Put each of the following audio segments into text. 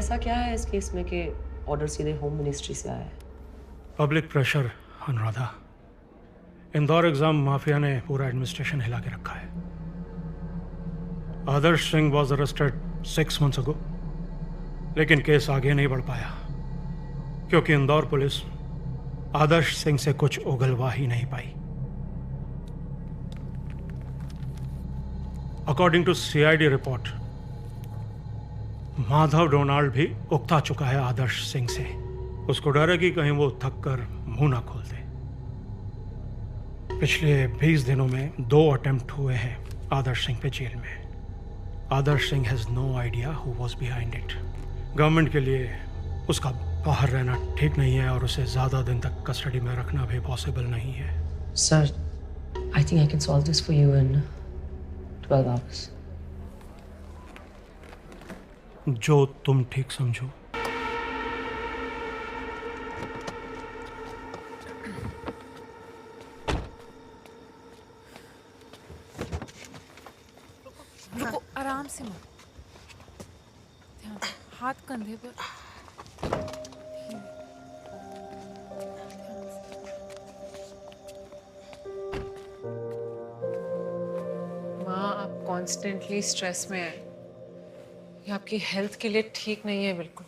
ऐसा क्या है इस केस में कि ऑर्डर सीधे होम मिनिस्ट्री से आया है? Public pressure Anuradha. Indore exam mafia ने पूरा एडमिनिस्ट्रेशन हिला के रखा है। Adarsh Singh was arrested 6 months ago, लेकिन केस आगे नहीं बढ़ पाया क्योंकि इंदौर पुलिस आदर्श सिंह से कुछ उगलवा ही नहीं पाई। According to CID report, Madhav Donald भी उकता चुका है आदर्श सिंह से। उसको डर है कि कहीं वो थक कर मुंह ना खोल दे। पिछले 20 दिनों में 2 अटेम्प्ट हुए हैं आदर्श सिंह पे जेल में। Adarsh Singh has no idea who was behind it. Government के लिए उसका बाहर रहना ठीक नहीं है और उसे ज्यादा दिन तक कस्टडी में रखना भी पॉसिबल नहीं है। Sir, I think I can solve this for you in 12 hours. जो तुम ठीक समझो। रुको, आराम से मत। ध्यान, हाथ कंधे पर। माँ, आप कॉन्स्टेंटली स्ट्रेस में हैं। ये आपकी हेल्थ के लिए ठीक नहीं है बिल्कुल।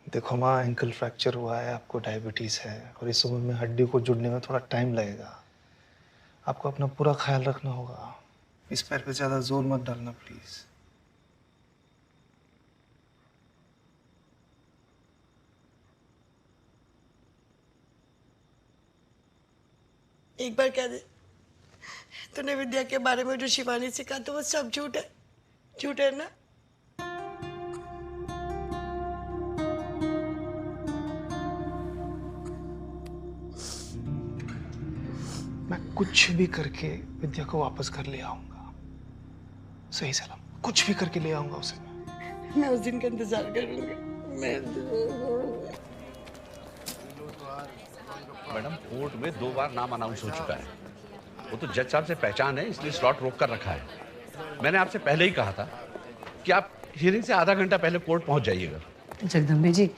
देखो माँ, एंकल फ्रैक्चर हुआ है, आपको डायबिटीज है और इस उम्र में हड्डी को जुड़ने में थोड़ा टाइम लगेगा। आपको अपना पूरा ख्याल रखना होगा। इस पैर पे ज्यादा जोर मत डालना प्लीज। एक बार कह दे, तूने विद्या के बारे में जो शिवानी से कहा तो वो सब झूठ है। झूठ है ना? मैं कुछ भी करके विद्या को वापस घर ले आऊंगा, सही सलाम। कुछ भी करके ले आऊंगा उसे। मैं उस दिन का इंतजार करूंगी। मैडम, कोर्ट में 2 बार नाम अनाउंस हो चुका है। वो तो जज साहब से पहचान है, इसलिए स्लॉट रोक कर रखा है। मैंने आपसे पहले ही कहा था कि आप हियरिंग से आधा घंटा पहले कोर्ट पहुंच जाइएगा। जगदम्बे जी,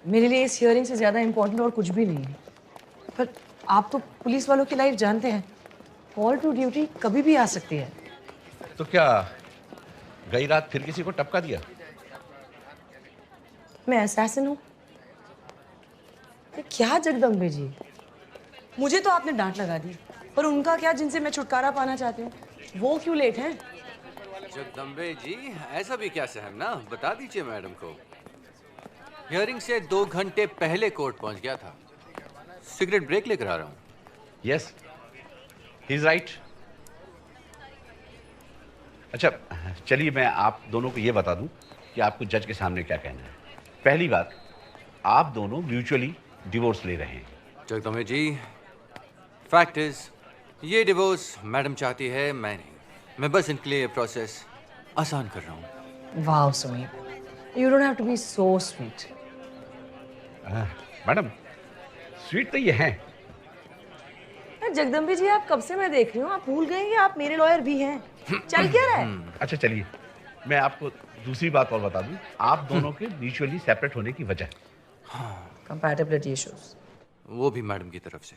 मेरे लिए इस हियरिंग से ज्यादा इम्पोर्टेंट और कुछ भी नहीं है। पर आप तो पुलिस वालों की लाइफ जानते हैं। कॉल टू ड्यूटी कभी भी आ सकती है। तो क्या गई रात फिर किसी को टपका दिया? मैं असैसिन हूँ? क्या जगदम्बे जी, मुझे तो आपने डांट लगा दी, पर उनका क्या जिनसे मैं छुटकारा पाना चाहती हूँ, वो क्यों लेट हैं? जगदम्बे जी, ऐसा भी क्या सहम ना, बता दीजिए मैडम को। हियरिंग से 2 घंटे पहले कोर्ट पहुंच गया था। सिगरेट ब्रेक लेकर आ रहा हूँ। Yes, he is right. अच्छा, चलिए मैं आप दोनों को ये बता दूं कि आपको जज के सामने क्या कहना है। पहली बात, आप दोनों म्यूचुअली डिवोर्स ले रहे हैं। जगदम्बे जी, फैक्ट इज ये डिवोर्स मैडम चाहती है, मैं नहीं। मैं बस इनके लिए प्रोसेस आसान कर रहा हूँ। वाह Sumeet, you don't have to be so sweet. Madam, sweet तो ये हैं। जगदम्बे जी, आप कब से मैं देख रही हूँ, आप भूल गए कि आप मेरे लॉयर भी हैं। चल क्या रहा है? अच्छा चलिए, मैं आपको दूसरी बात और बता दूं, आप दोनों के म्यूचुअली सेपरेट होने की वजह। Compatibility issues. वो भी मैडम की तरफ से।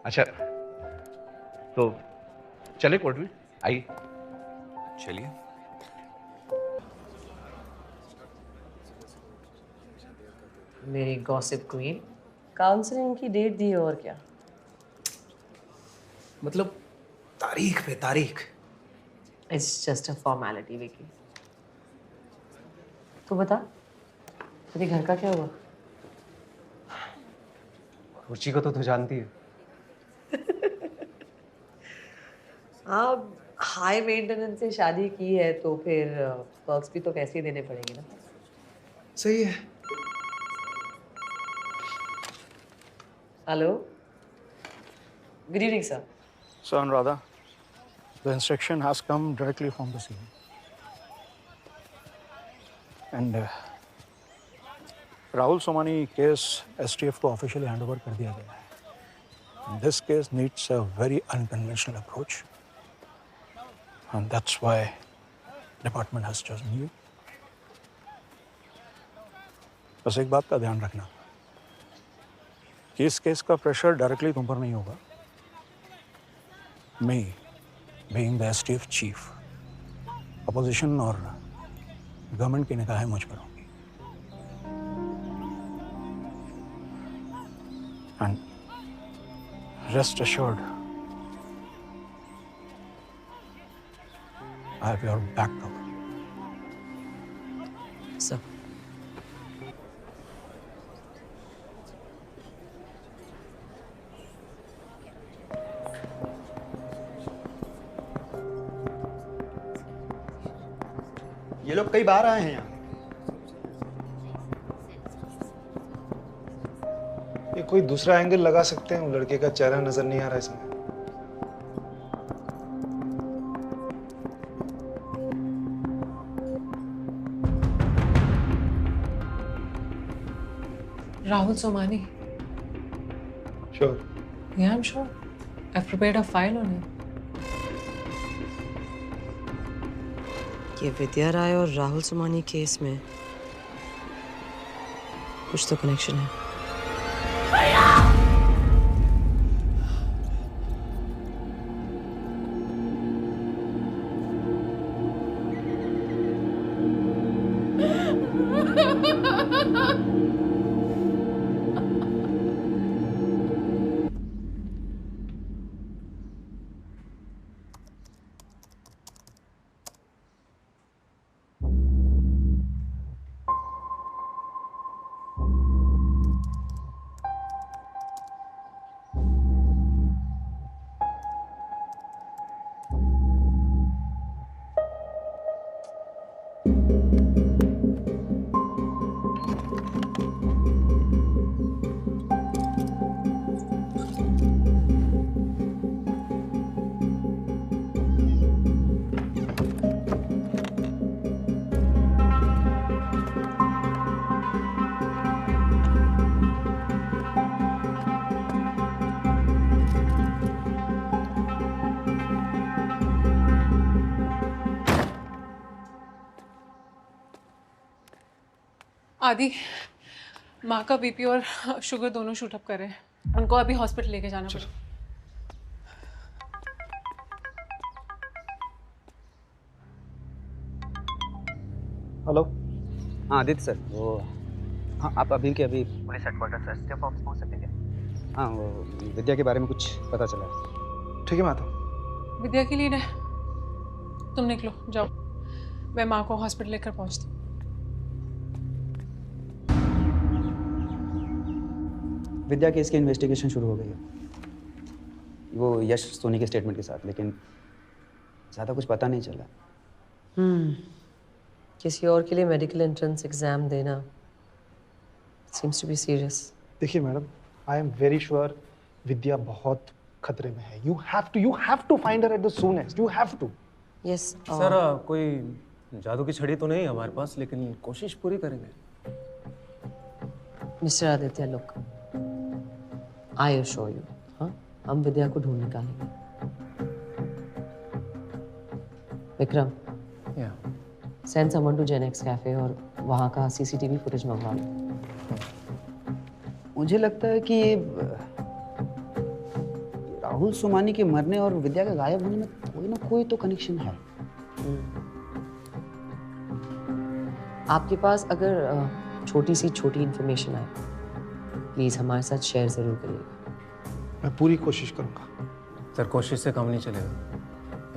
अच्छा, तो चले कोर्ट में, आइए। चलिए। मेरी गॉसिप क्वीन, काउंसलिंग की डेट दी है और क्या? मतलब तारीख पे तारीख। It's just a formality Vicky. तू बता, तेरे घर का क्या हुआ? रुचि को तो तू जानती है। आप हाई मेंटेनेंस से शादी की है तो फिर पर्क्स भी तो वैसे ही देने पड़ेंगे ना। सही है। Hello, good evening sir. So Anuradha, the instruction has come directly from the scene. And Rahul Somani case STF को ऑफिशियली हैंड ओवर कर दिया गया है। This case needs a very unconventional approach, and that's why department has chosen you. बस एक बात का ध्यान रखना कि इस केस का प्रेशर डायरेक्टली तुम पर नहीं होगा. मैं being the STF chief, opposition और गवर्नमेंट की निगाहें मुझ पर होंगी. And rest assured, I have your back cover. Sir ये लोग कई बार आए हैं यहाँ. ये कोई दूसरा एंगल लगा सकते हैं, वो लड़के का चेहरा नजर नहीं आ रहा इसमें. Rahul Somani. Sure. Yeah, I'm sure. I've prepared a file on him. ये विद्या राय और राहुल सोमानी केस में कुछ तो कनेक्शन है. आदि माँ का बीपी और शुगर दोनों शूट अप कर रहे हैं. उनको अभी हॉस्पिटल लेके जाना पड़ेगा. हेलो. हाँ आदित्य सर, वो हाँ आप अभी के अभी पुलिस हेडक्वार्टर से STF ऑफिस पहुँच सकते हैं? हाँ वो विद्या के बारे में कुछ पता चला है. ठीक है, मैं आता हूँ. विद्या की लीड है. तुम निकलो, जाओ. मैं माँ को हॉस्पिटल लेकर पहुँचती हूँ. विद्या केस की इन्वेस्टिगेशन शुरू हो गई है, वो यश सोनी के स्टेटमेंट के साथ, लेकिन ज़्यादा कुछ पता नहीं चला. किसी और के लिए मेडिकल एंट्रेंस एग्जाम देना सीम्स टू बी सीरियस. देखिए madam, I am very sure Vidya बहुत खतरे में है. You have to find her at the soonest. You have to. Yes sir कोई जादू की छड़ी तो नहीं है हमारे पास, लेकिन कोशिश पूरी करेंगे. Mister Aditya, look, I assure you, हाँ, हम विद्या को ढूंढ निकालेंगे. Vikram, send someone to Genex cafe और वहाँ का CCTV फुटेज मंगवा लो. मुझे लगता है कि ये राहुल सोमानी के मरने और विद्या के गायब होने में कोई ना कोई तो कनेक्शन है. आपके पास अगर छोटी इन्फॉर्मेशन आए, प्लीज़ हमारे साथ शेयर ज़रूर करिएगा. मैं पूरी कोशिश करूंगा. सर कोशिश से काम नहीं चलेगा,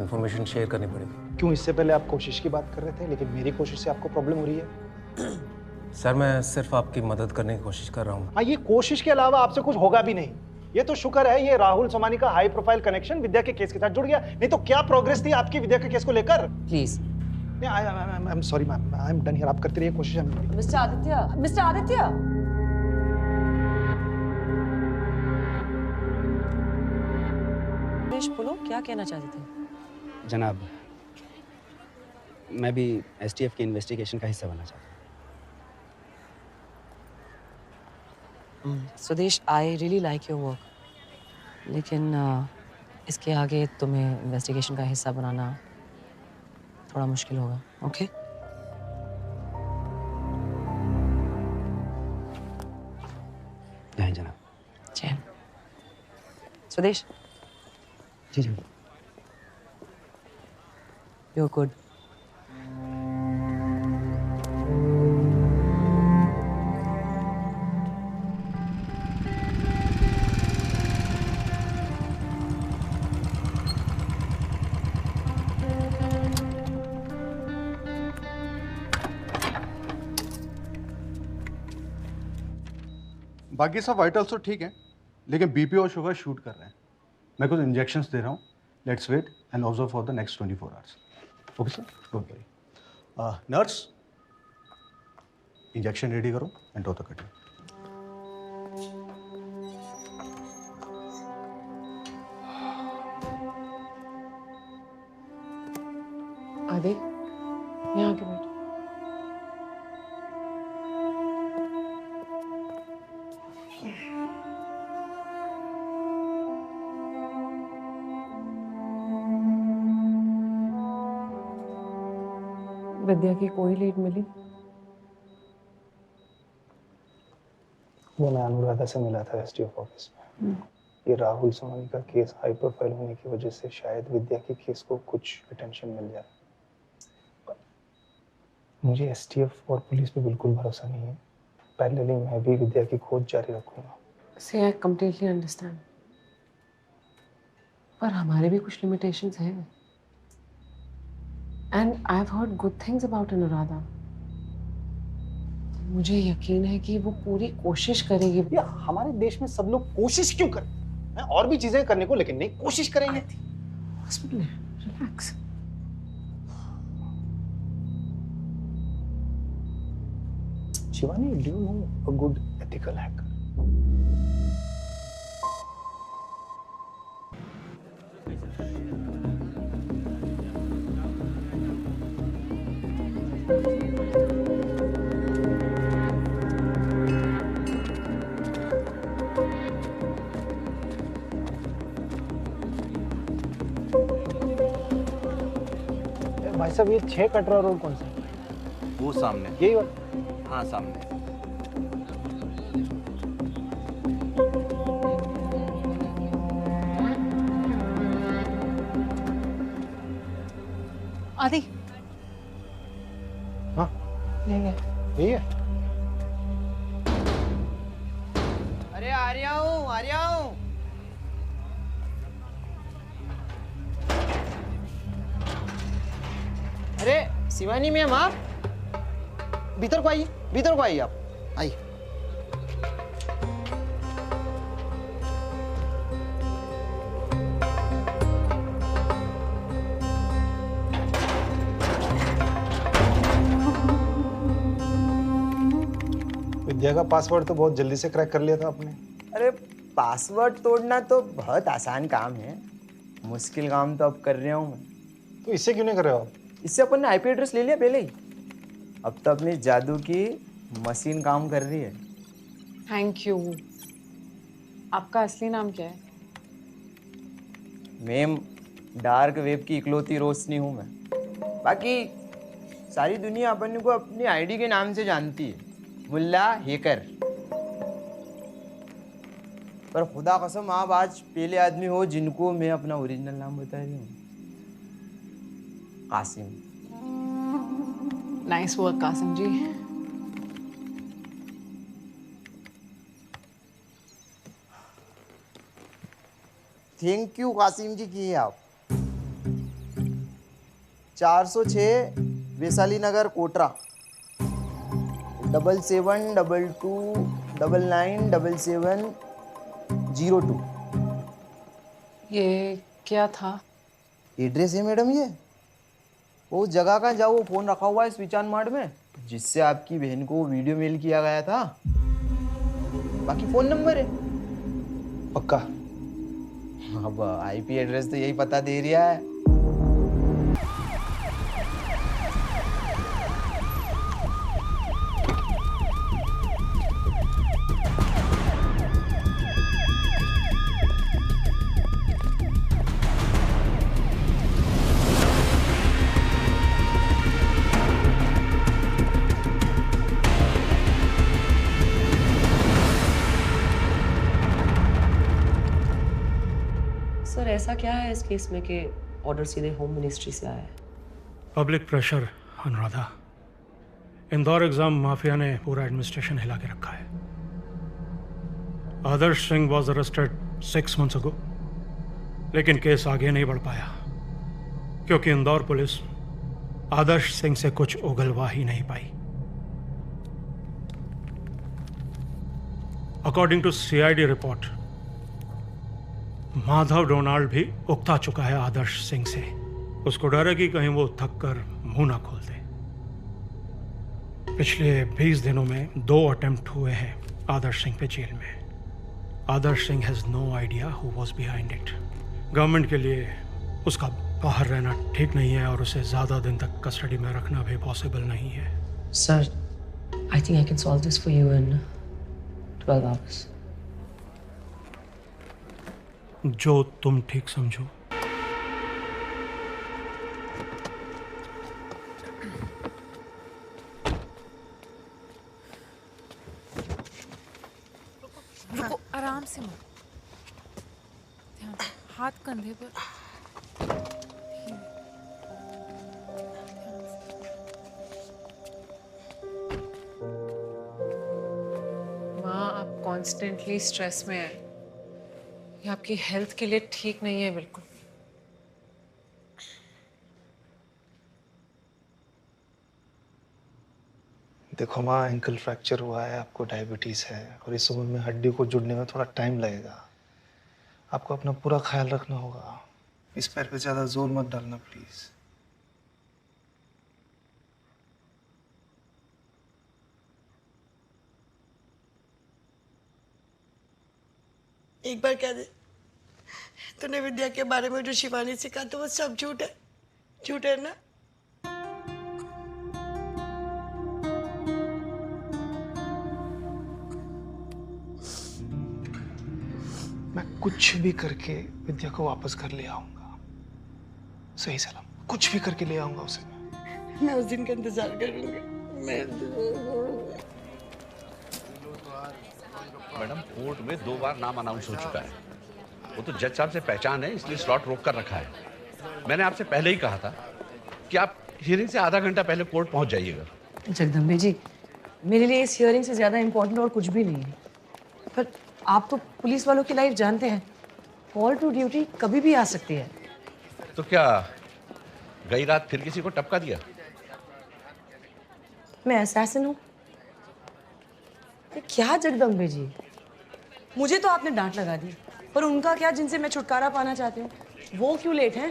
इन्फॉर्मेशन शेयर करनी पड़ेगी. क्यों, इससे पहले आप कोशिश की बात कर रहे थे, लेकिन मेरी कोशिश से आपको प्रॉब्लम हो रही है? सर मैं सिर्फ आपकी मदद करने की कोशिश कर रहा हूँ. हाँ, ये कोशिश के अलावा आपसे कुछ होगा भी नहीं. ये तो शुक्र है ये राहुल सोमानी का हाई प्रोफाइल कनेक्शन विद्या के केस के साथ जुड़ गया, नहीं तो क्या प्रोग्रेस थी आपकी विद्या के केस को लेकर. Please. I am sorry ma'am, I am done here. आप करते रहिए कोशिश. मिस्टर आदित्य, बोलो, क्या कहना चाहते थे? जनाब, मैं भी STF की इन्वेस्टिगेशन का हिस्सा बनना चाहता हूँ. Sudesh, I really like your work. लेकिन इसके आगे तुम्हें इन्वेस्टिगेशन का हिस्सा बनाना थोड़ा मुश्किल होगा। ओके? नहीं जनाब। जय। स्वदेश। जी जी। You're good. बाकी सब वाइटल्स तो ठीक है, लेकिन बीपी और शुगर शूट कर रहे हैं। मैं कुछ इंजेक्शंस दे रहा हूँ। Let's wait and observe for the next 24 hours. Okay sir, don't worry. Nurse, injection ready करो and draw the curtain. Adi, यहाँ आके बैठ। विद्या की कोई लीड मिली? वो मैं अनुराधा से मिला था एसडीओ ऑफिस में। ये राहुल सोमानी का केस हाई प्रोफाइल होने की वजह से शायद विद्या के केस को कुछ अटेंशन मिल जाए। मुझे एसटीएफ और पुलिस पे बिल्कुल भरोसा नहीं है। पैरेलली मैं भी विद्या की खोज जारी रखूंगा। See, I completely understand. पर हमारे भी कुछ limitations हैं। And I've heard good things about Anuradha. मुझे यकीन है कि वो पूरी कोशिश करेगी। या हमारे देश में सब लोग कोशिश क्यों करें? और भी चीजें करने को, लेकिन नहीं कोशिश करेंगे। हॉस्पिटल है, relax. Shivani, do you know a good ethical hacker? भाई साहब, ये 6 कटरा रोड कौन सा है? वो सामने। यही वाला? हाँ सामने। आदि। हाँ, ले गए। यही है। अरे आ रहा हूँ, आ रहा हूँ। अरे शिवानी मैम, आप भीतर को आइए, भीतर को आइए, आप आइए। विद्या का पासवर्ड तो बहुत जल्दी से क्रैक कर लिया था आपने। अरे पासवर्ड तोड़ना तो बहुत आसान काम है, मुश्किल काम तो अब कर रहा हूँ मैं। तो इससे क्यों नहीं कर रहे हो आप? इससे अपन ने आईपी एड्रेस ले लिया पहले ही। अब तो अपनी जादू की मशीन काम कर रही है। Thank you. आपका असली नाम क्या है? मैम, डार्क वेब की इकलौती रोशनी हूँ मैं। बाकी सारी दुनिया अपन को अपनी आईडी के नाम से जानती है, मुल्ला हैकर। पर खुदा कसम, आप आज पहले आदमी हो जिनको मैं अपना ओरिजिनल नाम बता रही हूँ। Qasim. Nice work Qasim ji. Thank you Qasim ji की आप। 406 वैशाली नगर कोटरा, 7722997702। ये क्या था? एड्रेस है मैडम ये। वो जगह का जाओ, वो फोन रखा हुआ है स्विच ऑन मोड में, जिससे आपकी बहन को वीडियो मेल किया गया था। बाकी फोन नंबर है। पक्का? अब आईपी एड्रेस तो यही पता दे रहा है। ऐसा क्या है इस केस में कि ऑर्डर सीधे होम मिनिस्ट्री से आया है? Public pressure Anuradha. Indore exam mafia ने पूरा एडमिनिस्ट्रेशन हिला के रखा है। Adarsh Singh was arrested 6 months ago, लेकिन केस आगे नहीं बढ़ पाया क्योंकि इंदौर पुलिस आदर्श सिंह से कुछ उगलवा ही नहीं पाई। According to CID report, Madhav Donald भी उकता चुका है आदर्श सिंह से। उसको डर है कि कहीं वो थक कर मुंह ना खोल दे। पिछले 20 दिनों में 2 अटेम्प्ट हुए हैं आदर्श सिंह पे जेल में। Adarsh Singh has no idea who was behind it. Government के लिए उसका बाहर रहना ठीक नहीं है और उसे ज्यादा दिन तक कस्टडी में रखना भी पॉसिबल नहीं है। Sir, I think I can solve this for you in 12 hours. जो तुम ठीक समझो। रुको, आराम से मत। ध्यान से, हाथ कंधे पर। माँ, आप कॉन्स्टेंटली स्ट्रेस में हैं। ये आपकी हेल्थ के लिए ठीक नहीं है बिल्कुल। देखो माँ, एंकल फ्रैक्चर हुआ है, आपको डायबिटीज़ है और इस उम्र में हड्डी को जुड़ने में थोड़ा टाइम लगेगा। आपको अपना पूरा ख्याल रखना होगा। इस पैर पे ज़्यादा जोर मत डालना प्लीज़। एक बार कह दे, तूने विद्या के बारे में जो शिवानी से कहा तो वो सब झूठ है। झूठ है ना? मैं कुछ भी करके विद्या को वापस घर ले आऊंगा, सही सलाम। कुछ भी करके ले आऊंगा उसे। मैं उस दिन का इंतजार करूंगी। मैडम, कोर्ट में 2 बार नाम अनाउंस हो चुका है। वो तो जज साहब से पहचान है, इसलिए स्लॉट रोक कर रखा है। मैंने आपसे पहले ही कहा था कि आप हियरिंग से आधा घंटा पहले कोर्ट पहुंच जाइएगा। जगदम्बे जी, मेरे लिए इस हियरिंग से ज़्यादा इम्पोर्टेंट और कुछ भी नहीं है। पर आप तो पुलिस वालों की लाइफ जानते हैं। कॉल टू ड्यूटी कभी भी आ सकती है। तो क्या गई रात फिर किसी को टपका दिया? मैं असैसिन हूँ? क्या जगदम्बे जी, मुझे तो आपने डांट लगा दी, पर उनका क्या जिनसे मैं छुटकारा पाना चाहती हूँ, वो क्यों लेट हैं?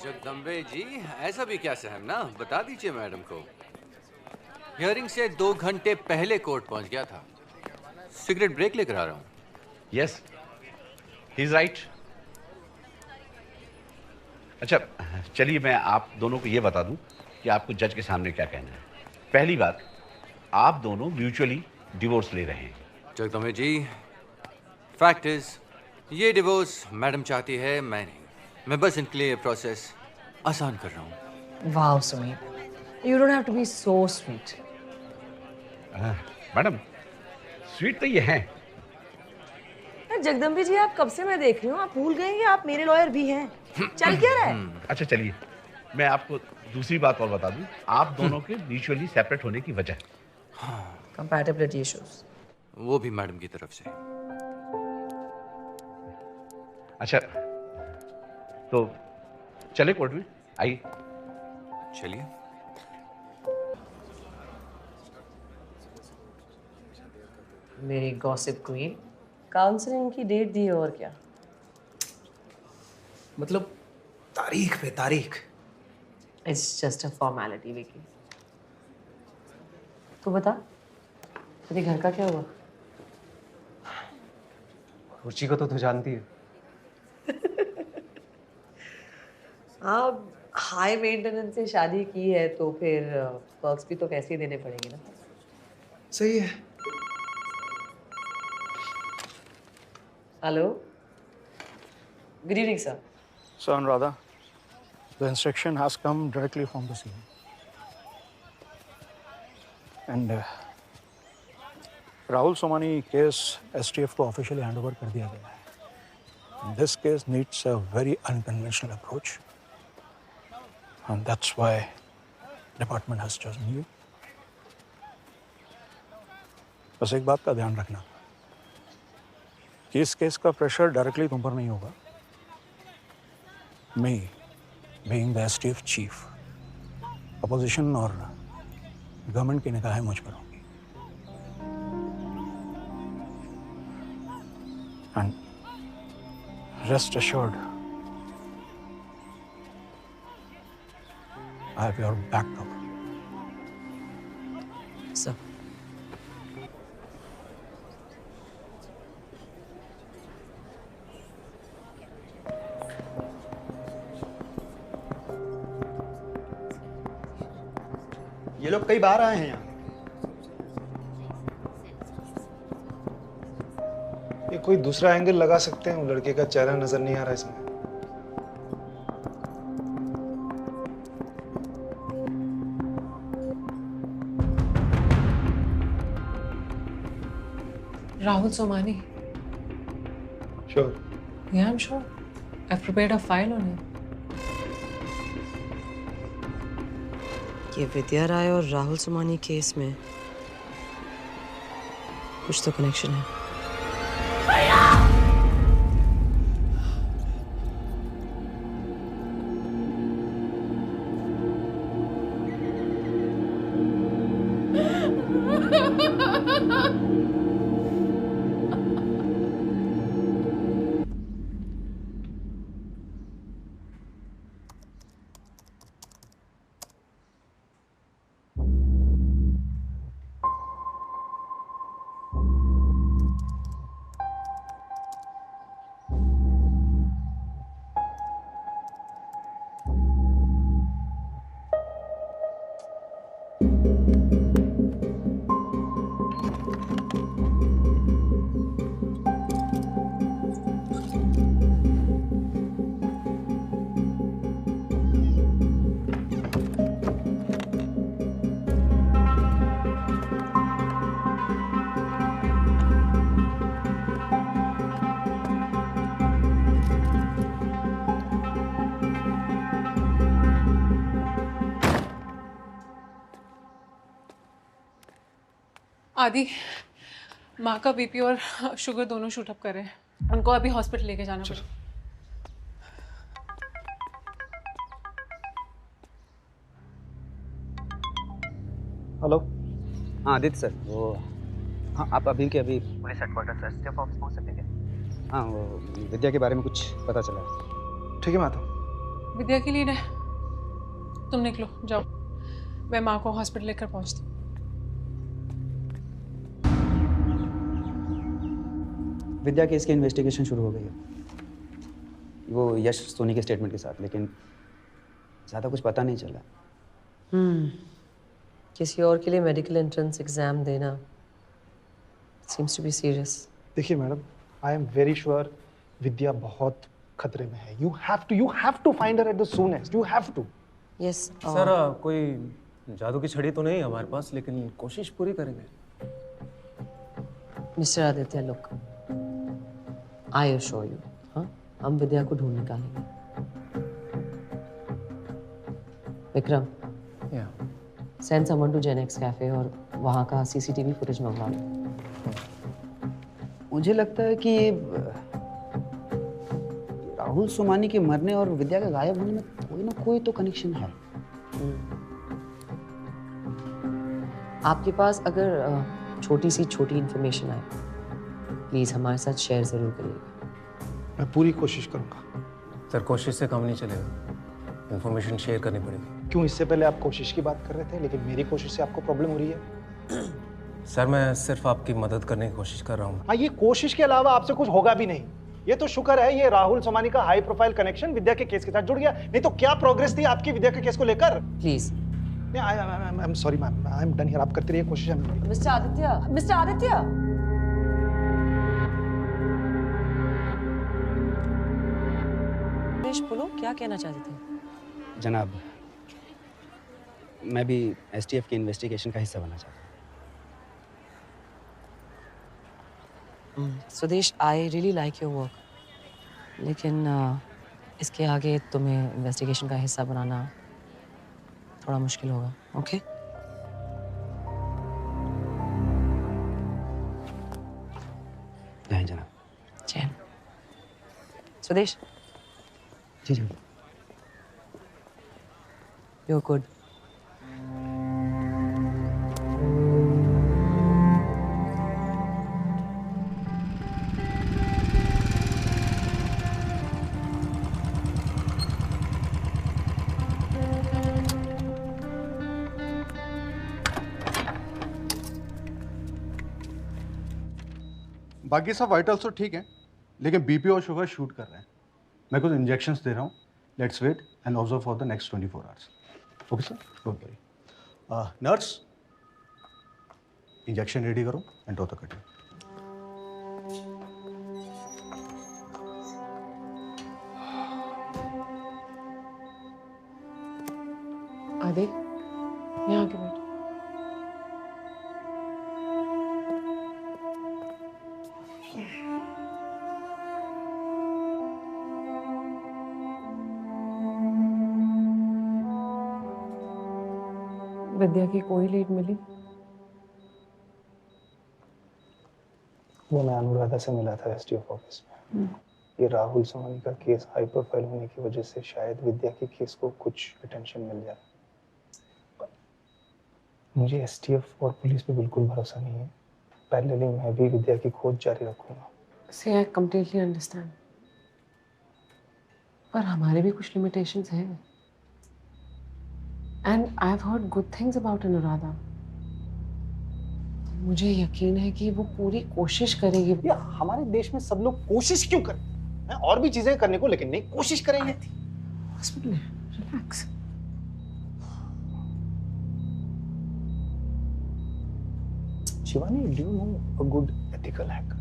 जगदम्बे जी, ऐसा भी क्या सहम ना, बता दीजिए मैडम को। हियरिंग से 2 घंटे पहले कोर्ट पहुंच गया था। सिगरेट ब्रेक लेकर आ रहा हूँ। Yes, he is right. अच्छा, चलिए मैं आप दोनों को ये बता दूं कि आपको जज के सामने क्या कहना है। पहली बात, आप दोनों म्यूचुअली डिवोर्स ले रहे हैं। जगदम्बे जी, फैक्ट इज ये डिवोर्स मैडम चाहती है, मैं नहीं। मैं बस इनके लिए प्रोसेस आसान कर रहा हूँ। वाह Sumeet, you don't have to be so sweet. Madam, sweet तो ये हैं। जगदम्बे जी, आप कब से मैं देख रही हूँ, आप भूल गए कि आप मेरे लॉयर भी हैं। चल क्या रहा है? अच्छा चलिए, मैं आपको दूसरी बात और बता दूं, आप दोनों के म्यूचुअली सेपरेट होने की वजह। Compatibility issues. वो भी मैडम की तरफ से। अच्छा, तो चले कोर्ट में, आइए। चलिए। मेरी गॉसिप क्वीन, काउंसलिंग की डेट दी है और क्या? मतलब तारीख पे तारीख। It's just a formality Vicky. तू बता, तेरे घर का क्या हुआ? रुचि को तो तू जानती है। आप हाई मेंटेनेंस से शादी की है तो फिर पर्क्स भी तो वैसे ही देने पड़ेंगे ना। सही है। Hello, good evening sir. So Anuradha, the instruction has come directly from the scene. And Rahul Somani case STF को ऑफिशियली हैंड ओवर कर दिया गया है। This case needs a very unconventional approach, and that's why department has chosen you. बस एक बात का ध्यान रखना कि इस केस का प्रेशर डायरेक्टली तुम पर नहीं होगा. मैं being the STF chief, opposition और गवर्नमेंट की निगाहें मुझ पर होंगी. And rest assured, I have your back cover. Sir. ये लोग कई बार आए हैं यहाँ. ये कोई दूसरा एंगल लगा सकते हैं, वो लड़के का चेहरा नजर नहीं आ रहा इसमें. Rahul Somani. Sure. Yeah, I'm sure. I've prepared a file on him. ये विद्या राय और राहुल सोमानी केस में कुछ तो कनेक्शन है. आदि, माँ का बीपी और शुगर दोनों शूट अप कर रहे हैं. उनको अभी हॉस्पिटल लेके जाना पड़ेगा. हेलो. हाँ आदित्य सर, वो हाँ आप अभी के अभी पुलिस हेडक्वार्टर से एसटीएफ ऑफिस पहुँच सकते हैं? हाँ, वो विद्या के बारे में कुछ पता चला है. ठीक है, मैं आता हूँ. विद्या की लीड है. तुम निकलो, जाओ. मैं माँ को हॉस्पिटल लेकर पहुँचती हूँ. विद्या केस की इन्वेस्टिगेशन शुरू हो गई है, वो यश सोनी के स्टेटमेंट के साथ, लेकिन ज़्यादा कुछ पता नहीं चला. किसी और के लिए मेडिकल एंट्रेंस एग्जाम देना seems to be serious. देखिए madam, I am very sure Vidya बहुत खतरे में है. You have to find her at the soonest. You have to. Yes. Sir कोई जादू की छड़ी तो नहीं है हमारे पास, लेकिन कोशिश पूरी करेंगे. Mister Aditya, look, I assure you, हाँ, हम विद्या को ढूंढ निकालेंगे. Vikram, send someone to Gen X Cafe और वहाँ का CCTV फुटेज मंगवा लो. मुझे लगता है कि ये राहुल सोमानी के मरने और विद्या के गायब होने में कोई ना कोई तो कनेक्शन है. आपके पास अगर छोटी इन्फॉर्मेशन आए, प्लीज हमारे साथ शेयर जरूर करिएगा. मैं पूरी कोशिश करूंगा. सर कोशिश से काम नहीं चलेगा, इन्फॉर्मेशन शेयर करनी पड़ेगी. क्यों, इससे पहले आप कोशिश की बात कर रहे थे, लेकिन मेरी कोशिश से आपको प्रॉब्लम हो रही है? सर मैं सिर्फ आपकी मदद करने की कोशिश कर रहा हूँ. हाँ, ये कोशिश के अलावा आपसे कुछ होगा भी नहीं. ये तो शुक्र है ये राहुल सोमानी का हाई प्रोफाइल कनेक्शन विद्या के केस के साथ जुड़ गया, नहीं तो क्या प्रोग्रेस थी आपकी विद्या के केस को लेकर. Please. I am sorry ma'am, I am done here. आप करते रहिए कोशिश. मिस्टर आदित्य, बोलो, क्या कहना चाहते थे? जनाब, मैं भी एसटीएफ की इन्वेस्टिगेशन का हिस्सा बनना चाहता हूँ. Sudesh, I really like your work. लेकिन इसके आगे तुम्हें इन्वेस्टिगेशन का हिस्सा बनाना थोड़ा मुश्किल होगा। ओके? नहीं जनाब। चैन। स्वदेश। जी जी। You're good. बाकी सब वाइटल्स तो ठीक हैं, लेकिन बीपी और शुगर शूट कर रहे हैं। मैं कुछ इंजेक्शंस दे रहा हूँ। Let's wait and observe for the next 24 hours. Okay sir, don't worry. Nurse, injection ready करो and draw the curtain. Adi, यहाँ आके बैठ। विद्या की कोई लीड मिली? वो मैं अनुराधा से मिला था एसडीओ ऑफिस में। ये राहुल सोमानी का केस हाई प्रोफाइल होने की वजह से शायद विद्या के केस को कुछ अटेंशन मिल जाए। मुझे एसटीएफ और पुलिस पे बिल्कुल भरोसा नहीं है। पैरेलली मैं भी विद्या की खोज जारी रखूंगा। See, I completely understand. पर हमारे भी कुछ लिमिटेशंस हैं। And I've heard good things about Anuradha. मुझे यकीन है कि वो पूरी कोशिश करेगी। या हमारे देश में सब लोग कोशिश क्यों करें? और भी चीजें करने को, लेकिन नहीं कोशिश करेंगे। हॉस्पिटल है, relax. Shivani, do you know a good ethical hacker?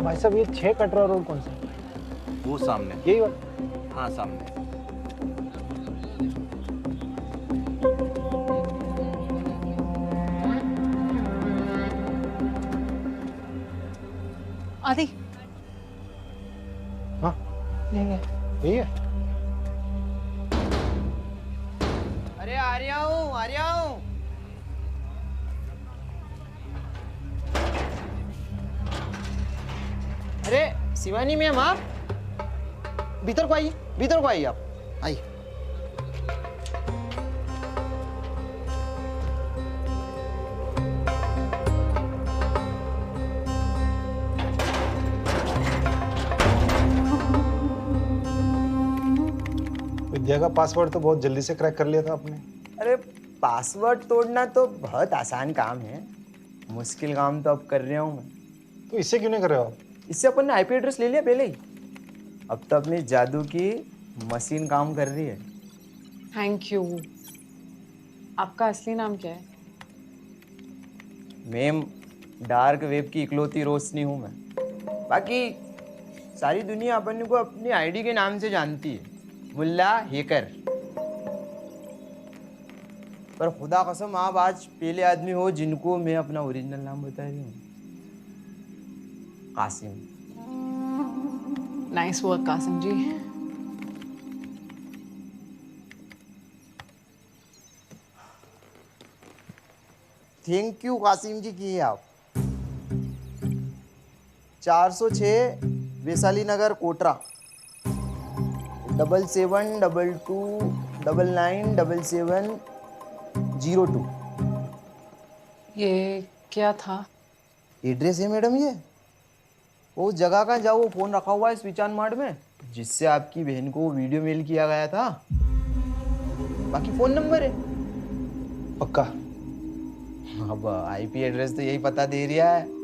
भाई साहब, ये 6 कटरा रोड कौन सा है? वो सामने। यही वाला? हाँ सामने। आदि। हाँ यही है। यही है। अरे आ रहा हूँ, आ रहा हूँ। अरे शिवानी मैम, आप भीतर को आइए, भीतर को आइए, आप आइए। विद्या का पासवर्ड तो बहुत जल्दी से क्रैक कर लिया था आपने। अरे पासवर्ड तोड़ना तो बहुत आसान काम है, मुश्किल काम तो अब कर रहा हूँ मैं। तो इससे क्यों नहीं कर रहे हो आप? इससे अपन ने आईपी एड्रेस ले लिया पहले ही। अब तो अपनी जादू की मशीन काम कर रही है। Thank you. आपका असली नाम क्या है? मैम, डार्क वेब की इकलौती रोशनी हूँ मैं। बाकी सारी दुनिया अपन को अपनी आईडी के नाम से जानती है, मुल्ला हैकर। पर खुदा कसम, आप आज पहले आदमी हो जिनको मैं अपना ओरिजिनल नाम बता रही हूँ। Qasim. Nice work Qasim ji. Thank you Qasim ji की आप। 406 वैशाली नगर कोटरा 7722997702। ये क्या था? एड्रेस है मैडम ये। वो जगह का जाओ, वो फोन रखा हुआ है स्विच ऑन मोड में, जिससे आपकी बहन को वीडियो मेल किया गया था। बाकी फोन नंबर है। पक्का? अब आईपी एड्रेस तो यही पता दे रहा है।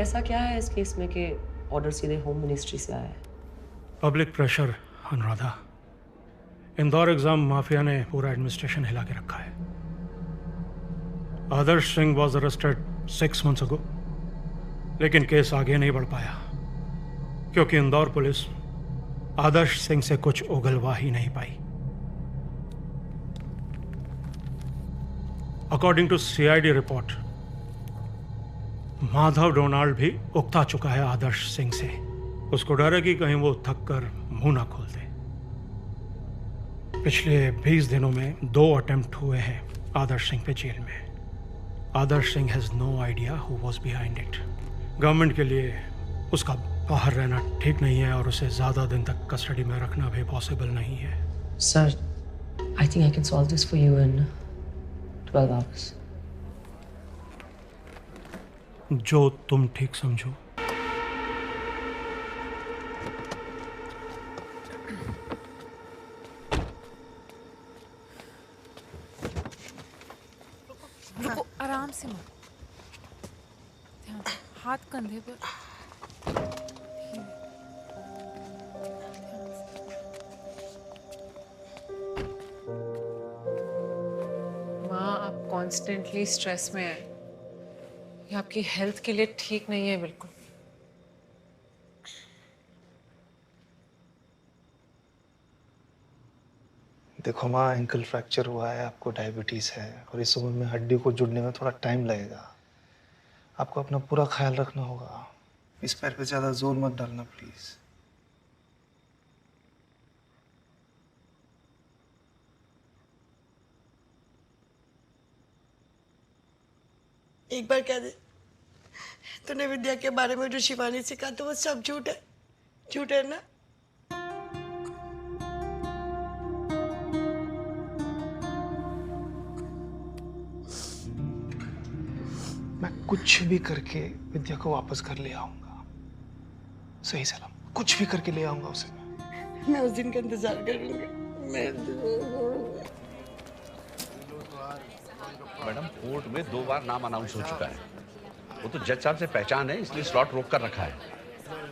ऐसा क्या है इस केस में कि ऑर्डर सीधे होम मिनिस्ट्री से आया है? Public pressure Anuradha. Indore exam mafia ने पूरा एडमिनिस्ट्रेशन हिला के रखा है। Adarsh Singh was arrested 6 months ago, लेकिन केस आगे नहीं बढ़ पाया क्योंकि इंदौर पुलिस आदर्श सिंह से कुछ उगलवा ही नहीं पाई। According to CID report, Madhav Donald भी उकता चुका है आदर्श सिंह से। उसको डर है कि कहीं वो थक कर मुंह ना खोल दे। पिछले 20 दिनों में 2 अटेम्प्ट हुए हैं आदर्श सिंह पे जेल में। Adarsh Singh has no idea who was behind it. Government के लिए उसका बाहर रहना ठीक नहीं है और उसे ज्यादा दिन तक कस्टडी में रखना भी पॉसिबल नहीं है। Sir, I think I can solve this for you in 12 hours. जो तुम ठीक समझो। रुको, आराम से मत। ध्यान से, हाथ कंधे पर। माँ, आप कॉन्स्टेंटली स्ट्रेस में हैं। ये आपकी हेल्थ के लिए ठीक नहीं है बिल्कुल। देखो माँ, एंकल फ्रैक्चर हुआ है, आपको डायबिटीज़ है और इस उम्र में हड्डी को जुड़ने में थोड़ा टाइम लगेगा। आपको अपना पूरा ख्याल रखना होगा। इस पैर पे ज़्यादा जोर मत डालना प्लीज़। एक बार कह दे, तूने विद्या के बारे में जो शिवानी से कहा तो वो सब झूठ है। झूठ है ना? मैं कुछ भी करके विद्या को वापस घर ले आऊंगा, सही सलाम। कुछ भी करके ले आऊंगा उसे। मैं उस दिन का इंतजार करूंगा। मैडम, कोर्ट में 2 बार नाम अनाउंस हो चुका है। वो तो जज साहब से पहचान है, इसलिए स्लॉट रोक कर रखा है।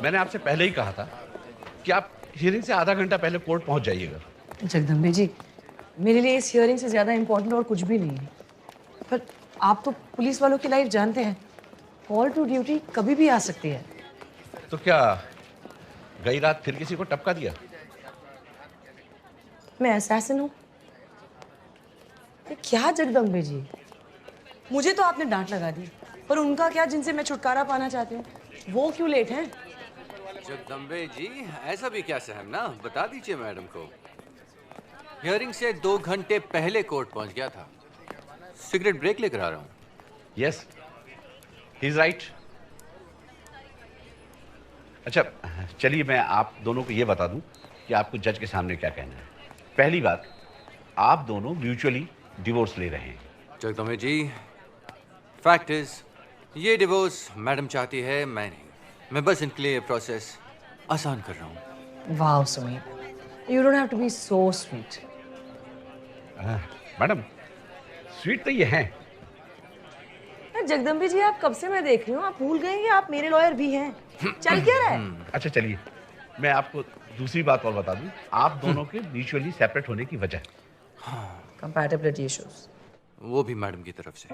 मैंने आपसे पहले ही कहा था कि आप हियरिंग से आधा घंटा पहले कोर्ट पहुंच जाइएगा। जगदम्बे जी, मेरे लिए इस हियरिंग से ज़्यादा इम्पोर्टेंट और कुछ भी नहीं है। पर आप तो पुलिस वालों की लाइफ जानते हैं। कॉल टू ड्यूटी कभी भी आ सकती है। तो क्या गई रात फिर किसी को टपका दिया? मैं असैसिन हूँ? क्या जगदम्बे जी, मुझे तो आपने डांट लगा दी, पर उनका क्या जिनसे मैं छुटकारा पाना चाहती हूँ, वो क्यों लेट हैं? जगदम्बे जी, ऐसा भी क्या सहम ना, बता दीजिए मैडम को। हियरिंग से 2 घंटे पहले कोर्ट पहुंच गया था। सिगरेट ब्रेक लेकर आ रहा हूँ। Yes, he is right. अच्छा, चलिए मैं आप दोनों को ये बता दूं कि आपको जज के सामने क्या कहना है। पहली बात, आप दोनों म्यूचुअली डिवोर्स ले रहे हैं। जगदम्बे जी, फैक्ट इज ये डिवोर्स मैडम चाहती है, मैं नहीं। मैं बस इनके लिए प्रोसेस आसान कर रहा हूँ। वाह Sumeet, you don't have to be so sweet. Madam, sweet तो ये हैं। जगदम्बे जी, आप कब से मैं देख रही हूँ, आप भूल गए कि आप मेरे लॉयर भी हैं। चल क्या रहा है? अच्छा चलिए, मैं आपको दूसरी बात और बता दूं, आप दोनों के म्यूचुअली सेपरेट होने की वजह। Compatibility issues. वो भी मैडम की तरफ से।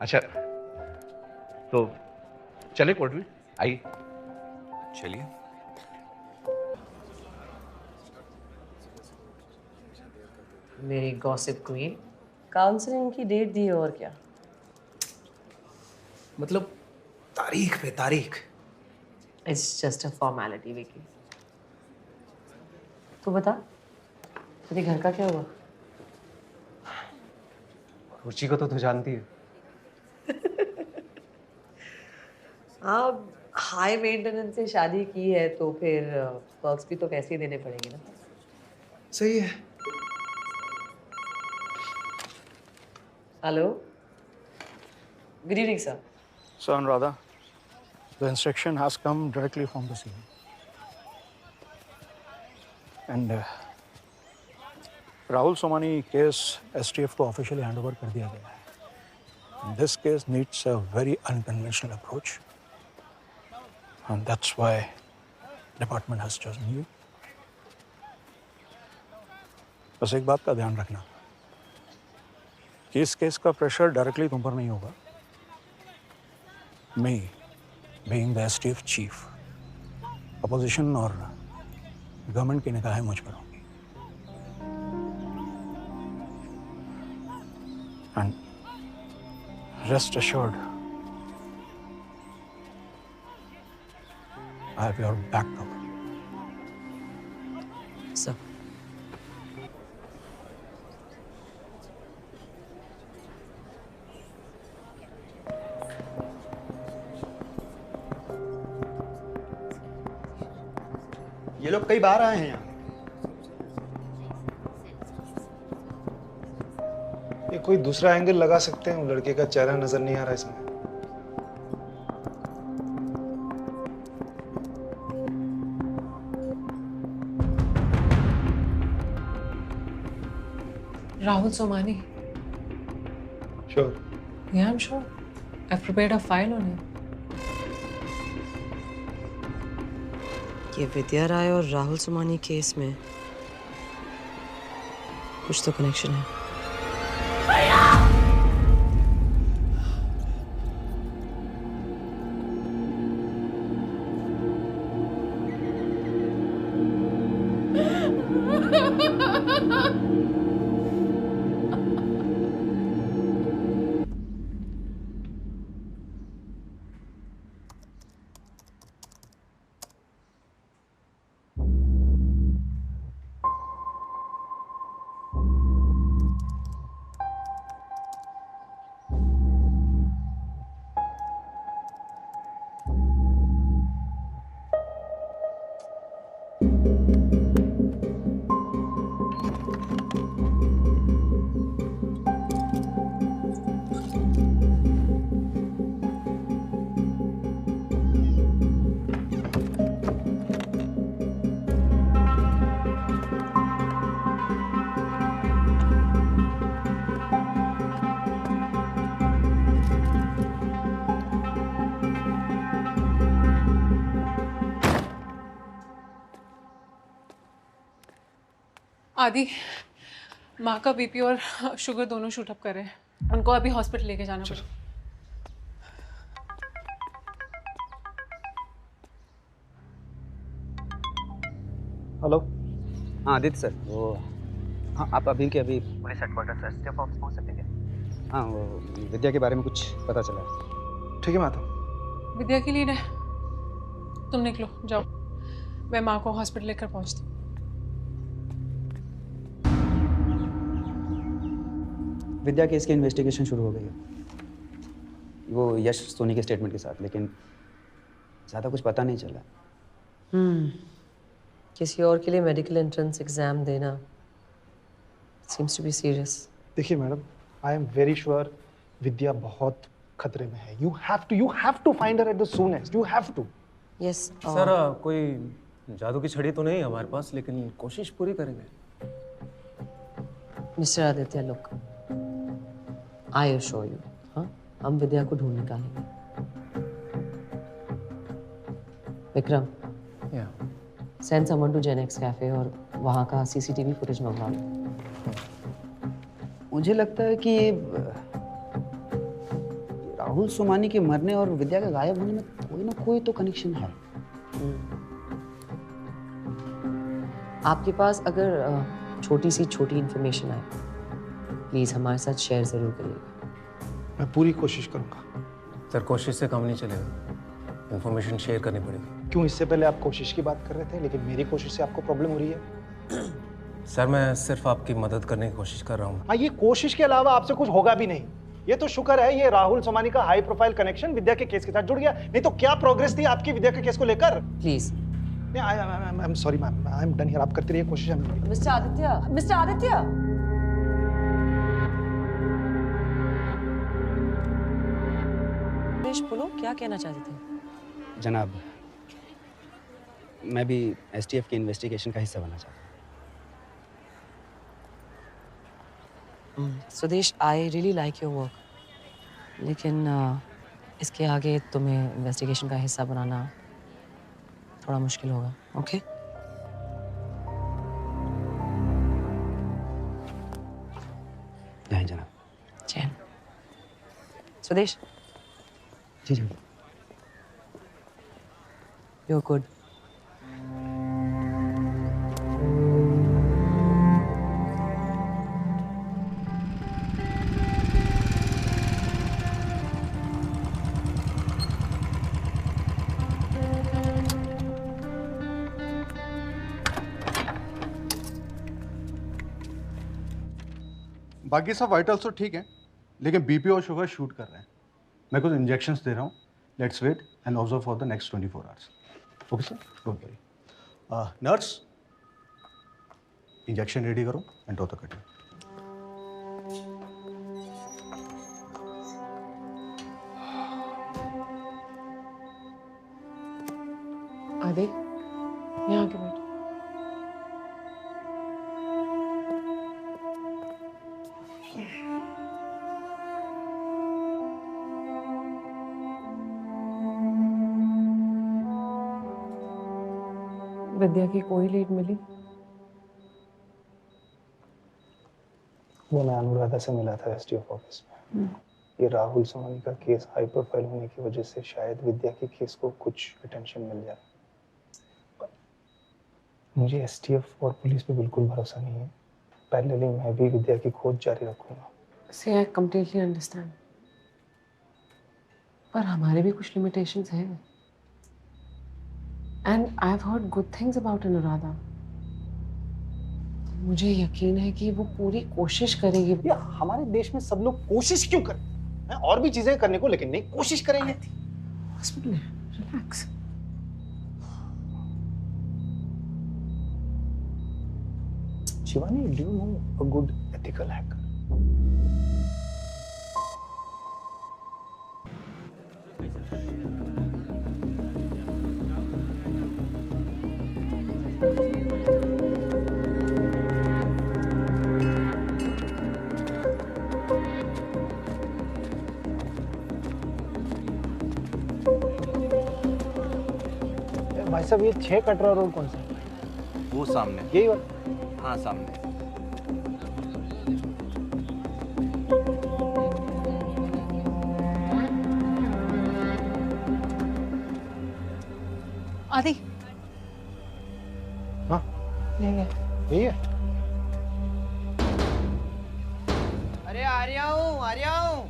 अच्छा, तो चले कोर्ट में, आइए। चलिए। मेरी गॉसिप क्वीन, काउंसलिंग की डेट दी है और क्या? मतलब तारीख पे तारीख। It's just a formality Vicky. तो बता, तेरे घर का क्या हुआ? रुचि को तो तू जानती है। हाँ, हाई मेंटेनेंस से शादी की है तो फिर पर्क्स भी तो वैसे ही देने पड़ेंगे ना। सही है। Hello, good evening sir. So Anuradha, the instruction has come directly from the CM. And Rahul Somani case STF को ऑफिशियली हैंड ओवर कर दिया गया है। This case needs a very unconventional approach, and that's why department has chosen you. बस एक बात का ध्यान रखना कि इस केस का प्रेशर डायरेक्टली तुम पर नहीं होगा. मैं being the STF chief, opposition और गवर्नमेंट की निगाहें मुझ पर होंगी. And rest assured, I have your back cover. Sir. ये लोग कई बार आए हैं यहाँ. ये कोई दूसरा एंगल लगा सकते हैं, वो लड़के का चेहरा नजर नहीं आ रहा इसमें. Rahul Somani. Sure. Yeah, I'm sure. I've prepared a file on him. ये विद्या राय और राहुल सोमानी केस में कुछ तो कनेक्शन है. आदि, माँ का बीपी और शुगर दोनों शूट अप कर रहे हैं. उनको अभी हॉस्पिटल लेके जाना पड़ेगा. हेलो. हाँ आदित्य सर, वो हाँ आप अभी के अभी पुलिस हेडक्वार्टर से STF ऑफिस पहुँच सकते हैं? हाँ, वो विद्या के बारे में कुछ पता चला है. ठीक है माता. विद्या की लीड है. तुम निकलो, जाओ. मैं माँ को हॉस्पिटल लेकर पहुँचती हूँ. विद्या केस की इन्वेस्टिगेशन शुरू हो गई है, वो यश सोनी के स्टेटमेंट के साथ, लेकिन ज़्यादा कुछ पता नहीं चला. किसी और के लिए मेडिकल एंट्रेंस एग्जाम देना seems to be serious. देखिए madam, I am very sure Vidya बहुत खतरे में है. You have to find her at the soonest. You have to. Yes. Sir कोई जादू की छड़ी तो नहीं हमारे पास, लेकिन कोशिश पूरी करेंगे. Mister Aditya, look, I assure you, हाँ, हम विद्या को ढूंढ निकालेंगे. Vikram, send someone to Gen X Cafe और वहाँ का CCTV फुटेज मंगवा लो. मुझे लगता है कि ये राहुल सोमानी के मरने और विद्या के गायब होने में कोई ना कोई तो कनेक्शन है. आपके पास अगर छोटी इंफॉर्मेशन आए, प्लीज हमारे साथ शेयर जरूर करिएगा. मैं पूरी कोशिश करूंगा. सर कोशिश से काम नहीं चलेगा, इंफॉर्मेशन शेयर करनी पड़ेगी. क्यों, इससे पहले आप कोशिश की बात कर रहे थे, लेकिन मेरी कोशिश से आपको प्रॉब्लम हो रही है? सर मैं सिर्फ आपकी मदद करने की कोशिश कर रहा हूँ. हाँ, ये कोशिश के अलावा आपसे कुछ होगा भी नहीं. ये तो शुक्र है ये राहुल सोमानी का हाई प्रोफाइल कनेक्शन विद्या के केस के साथ जुड़ गया, नहीं तो क्या प्रोग्रेस थी आपकी विद्या के केस को लेकर. Please. I am sorry ma'am, I am done here. आप करते रहिए कोशिश. मिस्टर आदित्य, बोलो, क्या कहना चाहते थे? जनाब, मैं भी STF के इन्वेस्टिगेशन का हिस्सा बनना चाहता हूँ. Sudesh, I really like your work. लेकिन इसके आगे तुम्हें इन्वेस्टिगेशन का हिस्सा बनाना थोड़ा मुश्किल होगा। ओके? नहीं जनाब। चैन। स्वदेश। जी जी। You're good. बाकी सब वाइटल्स तो ठीक है, लेकिन बीपी और शुगर शूट कर रहे हैं। मैं कुछ इंजेक्शंस दे रहा हूँ। Let's wait and observe for the next 24 hours. Okay sir, don't worry. Nurse, injection ready करो and draw the curtain. Adi, यहाँ आके बैठ। विद्या की कोई लीड मिली? वो मैं अनुराधा से मिला था एसडीओ ऑफिस में। ये राहुल सोमानी का केस हाई प्रोफाइल होने की वजह से शायद विद्या के केस को कुछ अटेंशन मिल जाए। मुझे एसटीएफ और पुलिस पे बिल्कुल भरोसा नहीं है। पैरेलली मैं भी विद्या की खोज जारी रखूंगा। See, I completely understand. पर हमारे भी कुछ limitations हैं। And I've heard good things about Anuradha. मुझे यकीन है कि वो पूरी कोशिश करेगी। या हमारे देश में सब लोग कोशिश क्यों करें? और भी चीजें करने को, लेकिन नहीं कोशिश करेंगे। हॉस्पिटल में, relax. Shivani, do you know a good ethical hacker? भाई साहब, ये 6 कटरा रोड कौन सा है? वो सामने। यही वाला? हाँ सामने। आदि। हाँ, यही है। यही है। अरे आ रहा हूँ, आ रहा हूँ।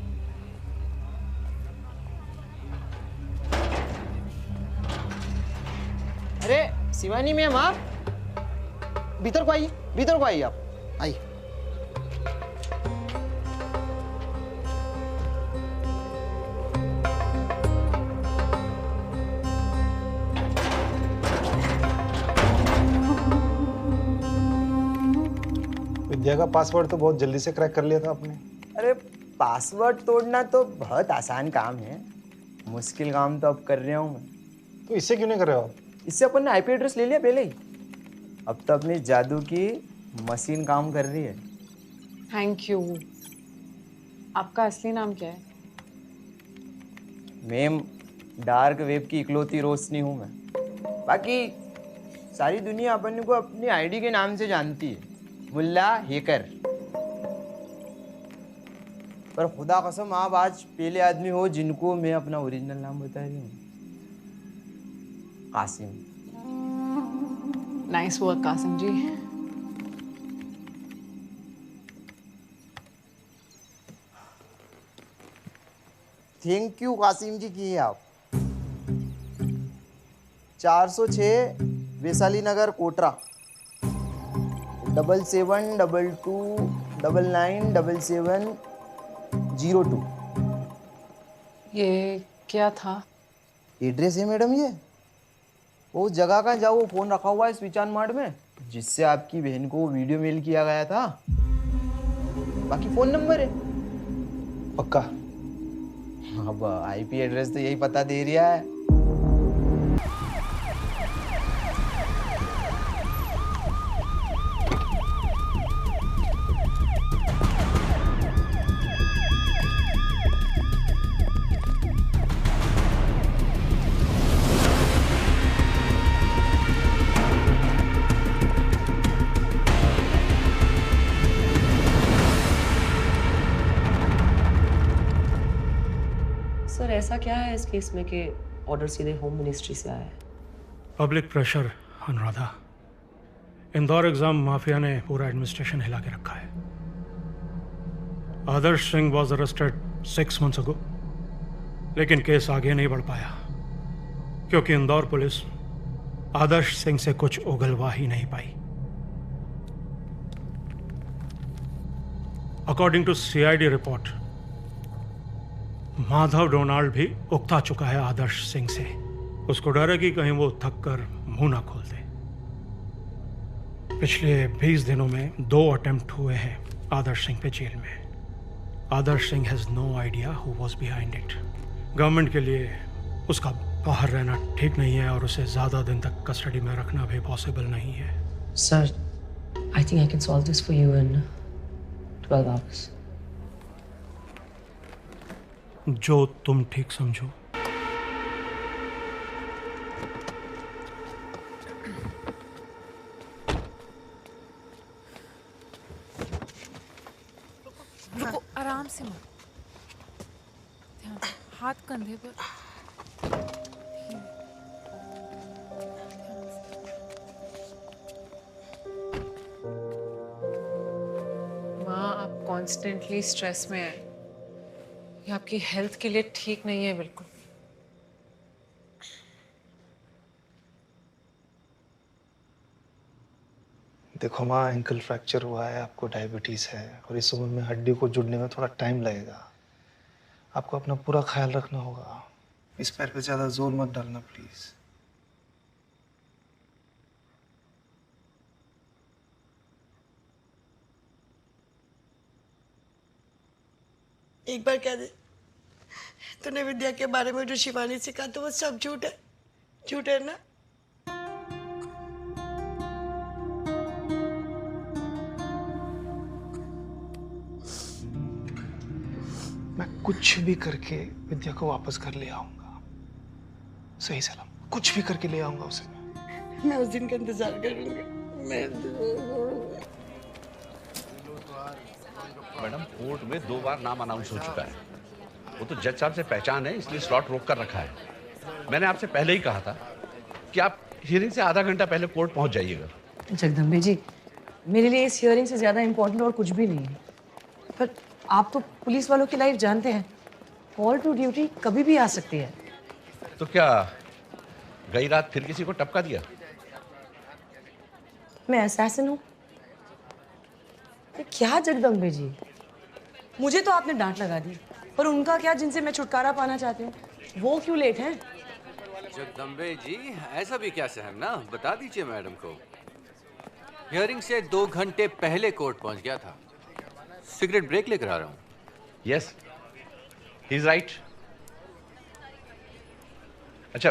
अरे शिवानी मैम, आप भीतर को आइए, भीतर को आइए, आप आइए। विद्या का पासवर्ड तो बहुत जल्दी से क्रैक कर लिया था आपने। अरे पासवर्ड तोड़ना तो बहुत आसान काम है, मुश्किल काम तो अब कर रहा हूँ मैं। तो इससे क्यों नहीं कर रहे हो आप? इससे अपन ने आईपी एड्रेस ले लिया पहले ही। अब तो अपनी जादू की मशीन काम कर रही है। Thank you. आपका असली नाम क्या है? मैम, डार्क वेब की इकलौती रोशनी हूँ मैं। बाकी सारी दुनिया अपन को अपनी आईडी के नाम से जानती है, मुल्ला हैकर। पर खुदा कसम, आप आज पहले आदमी हो जिनको मैं अपना ओरिजिनल नाम बता रही हूँ। Qasim. Nice work Qasim ji. Thank you Qasim ji की आप। 406 वैशाली नगर कोटरा 7722997702। ये क्या था? एड्रेस है मैडम ये, वो जगह का जहाँ वो फोन रखा हुआ है स्विच ऑन मोड में, जिससे आपकी बहन को वीडियो मेल किया गया था। बाकी फोन नंबर है। पक्का? अब आईपी एड्रेस तो यही पता दे रहा है। ऐसा क्या है इस केस में कि ऑर्डर सीधे होम मिनिस्ट्री से आया है? Public pressure Anuradha. Indore exam mafia ने पूरा एडमिनिस्ट्रेशन हिला के रखा है। Adarsh Singh was arrested 6 months ago, लेकिन केस आगे नहीं बढ़ पाया क्योंकि इंदौर पुलिस आदर्श सिंह से कुछ उगलवा ही नहीं पाई। According to CID report, Madhav Donald भी उकता चुका है आदर्श सिंह से। उसको डर है कि कहीं वो थक कर मुंह ना खोल दे। पिछले 20 दिनों में 2 अटेम्प्ट हुए हैं आदर्श सिंह पे जेल में। Adarsh Singh has no idea who was behind it. Government के लिए उसका बाहर रहना ठीक नहीं है और उसे ज्यादा दिन तक कस्टडी में रखना भी पॉसिबल नहीं है। Sir, I think I can solve this for you in 12 hours. जो तुम ठीक समझो। रुको, आराम से मत। ध्यान से, हाथ कंधे पर। माँ, आप कॉन्स्टेंटली स्ट्रेस में हैं। ये आपकी हेल्थ के लिए ठीक नहीं है बिल्कुल। देखो माँ, एंकल फ्रैक्चर हुआ है, आपको डायबिटीज़ है और इस उम्र में हड्डी को जुड़ने में थोड़ा टाइम लगेगा। आपको अपना पूरा ख्याल रखना होगा। इस पैर पे ज़्यादा जोर मत डालना प्लीज़। एक बार कह दे, तूने विद्या के बारे में जो शिवानी से कहा तो वो सब झूठ है। झूठ है ना? मैं कुछ भी करके विद्या को वापस घर ले आऊंगा, सही सलाम। कुछ भी करके ले आऊंगा उसे। मैं उस दिन का इंतजार करूंगी। मैडम, कोर्ट में 2 बार नाम अनाउंस हो चुका है। वो तो जज साहब से पहचान है, इसलिए स्लॉट रोक कर रखा है। मैंने आपसे पहले ही कहा था कि आप हियरिंग से आधा घंटा पहले कोर्ट पहुंच जाइएगा। जगदम्बे जी, मेरे लिए इस हियरिंग से ज़्यादा इम्पोर्टेंट और कुछ भी नहीं है। पर आप तो पुलिस वालों की लाइफ जानते हैं। कॉल टू ड्यूटी कभी भी आ सकती है। तो क्या गई रात फिर किसी को टपका दिया? मैं असैसिन हूँ? क्या जगदम्बे जी, मुझे तो आपने डांट लगा दी, पर उनका क्या जिनसे मैं छुटकारा पाना चाहती हूँ, वो क्यों लेट हैं? जगदम्बे जी, ऐसा भी क्या सहम ना, बता दीजिए मैडम को। हियरिंग से 2 घंटे पहले कोर्ट पहुंच गया था। सिगरेट ब्रेक लेकर आ रहा हूँ। Yes, he is right. अच्छा,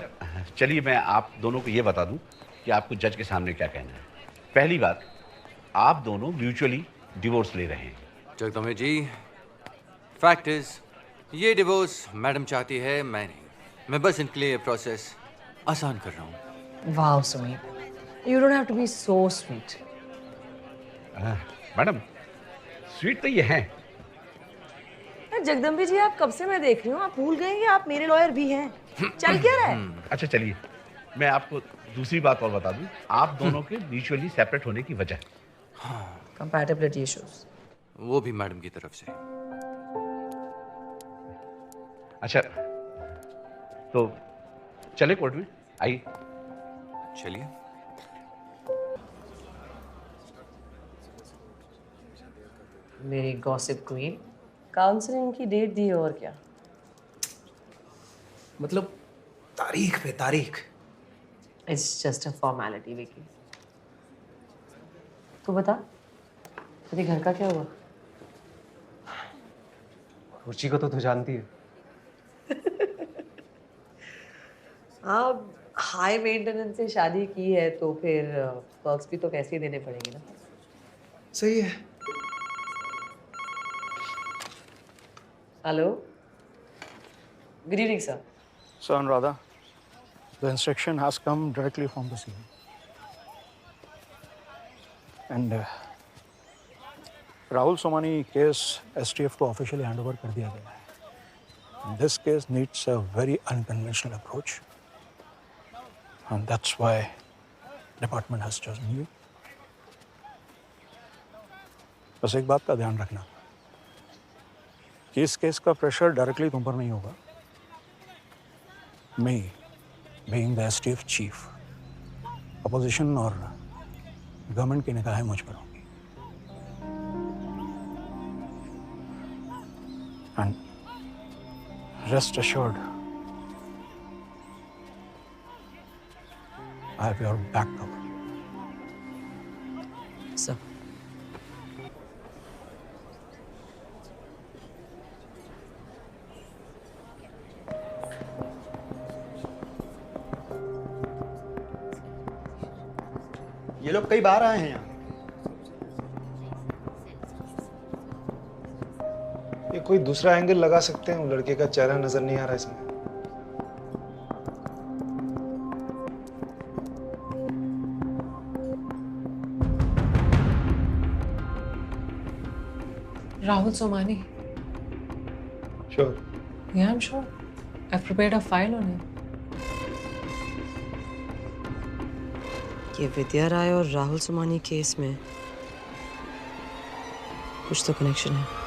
चलिए मैं आप दोनों को ये बता दूं कि आपको जज के सामने क्या कहना है। पहली बात, आप दोनों म्यूचुअली डिवोर्स ले रहे हैं। जगदम्बे जी, फैक्ट इज ये डिवोर्स मैडम चाहती है, मैं नहीं। मैं बस इनके लिए प्रोसेस आसान कर रहा हूँ। वाह Sumeet, you don't have to be so sweet. Madam, sweet तो ये हैं। जगदम्बे जी, आप कब से मैं देख रही हूँ, आप भूल गए कि आप मेरे लॉयर भी हैं। चल क्या रहा है? अच्छा चलिए, मैं आपको दूसरी बात और बता दूं, आप दोनों के म्यूचुअली सेपरेट होने की वजह। Compatibility issues. वो भी मैडम की तरफ से। अच्छा, तो चले कोर्ट में, आइए। चलिए। मेरी गॉसिप क्वीन, काउंसलिंग की डेट दी है और क्या? मतलब तारीख पे तारीख। It's just a formality Vicky. तू बता, तेरे घर का क्या हुआ? रुचि को तो तू जानती है। आप हाई मेंटेनेंस से शादी की है तो फिर पर्क्स भी तो कैसे ही देने पड़ेंगे ना। सही है। Hello, good evening sir. So Anuradha, the instruction has come directly from the CM. And Rahul Somani case STF को ऑफिशियली हैंड ओवर कर दिया गया है। This case needs a very unconventional approach, and that's why department has chosen you. बस एक बात का ध्यान रखना कि इस केस का प्रेशर डायरेक्टली तुम पर नहीं होगा। मैं being the STF chief, opposition और गवर्नमेंट की निगाहें मुझ पर होंगी। And rest assured, I have your back cover. Sir. ये लोग कई बार आए हैं यहाँ। ये कोई दूसरा एंगल लगा सकते हैं, वो लड़के का चेहरा नजर नहीं आ रहा इसमें। Rahul Somani. Sure. Yeah, I'm sure. I've prepared a file on him. ये विद्या राय और राहुल सोमानी केस में कुछ तो कनेक्शन है।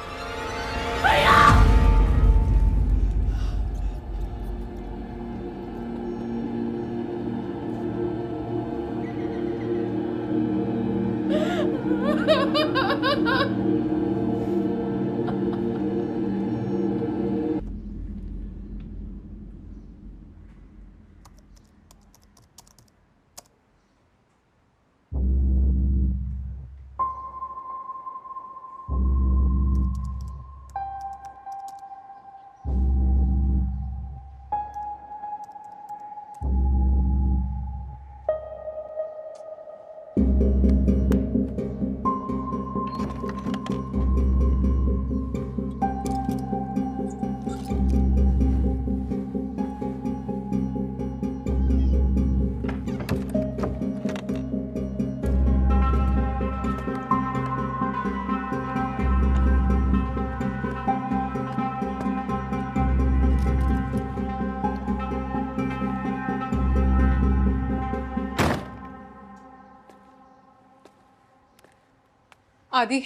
आदि,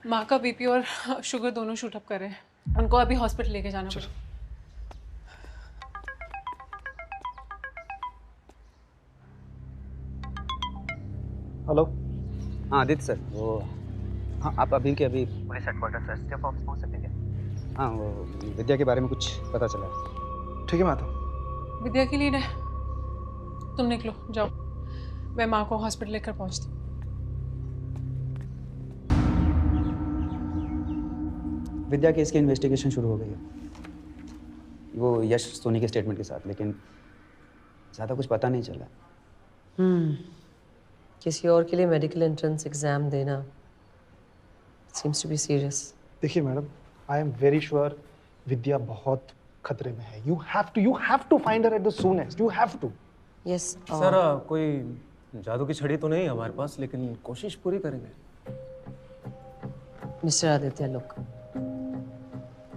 माँ का बीपी और शुगर दोनों शूट अप कर रहे हैं। उनको अभी हॉस्पिटल लेके जाना पड़ेगा। हेलो। हाँ आदित्य सर, वो हाँ आप अभी के अभी police headquarter sir staff office पहुँच सकते क्या? हाँ वो विद्या के बारे में कुछ पता चला है। ठीक है, मैं आता हूँ। विद्या की लीड है, तुम निकलो जाओ, मैं माँ को हॉस्पिटल लेकर पहुँचती हूँ। विद्या केस की इन्वेस्टिगेशन शुरू हो गई है, वो यश सोनी के स्टेटमेंट के साथ, लेकिन ज़्यादा कुछ पता नहीं चला। किसी और के लिए मेडिकल एंट्रेंस एग्जाम देना seems to be serious. देखिए madam, I am very sure Vidya बहुत खतरे में है। You have to find her at the soonest, you have to. Yes sir, कोई जादू की छड़ी तो नहीं हमारे पास, लेकिन कोशिश पूरी करेंगे। Mister Aditya, look,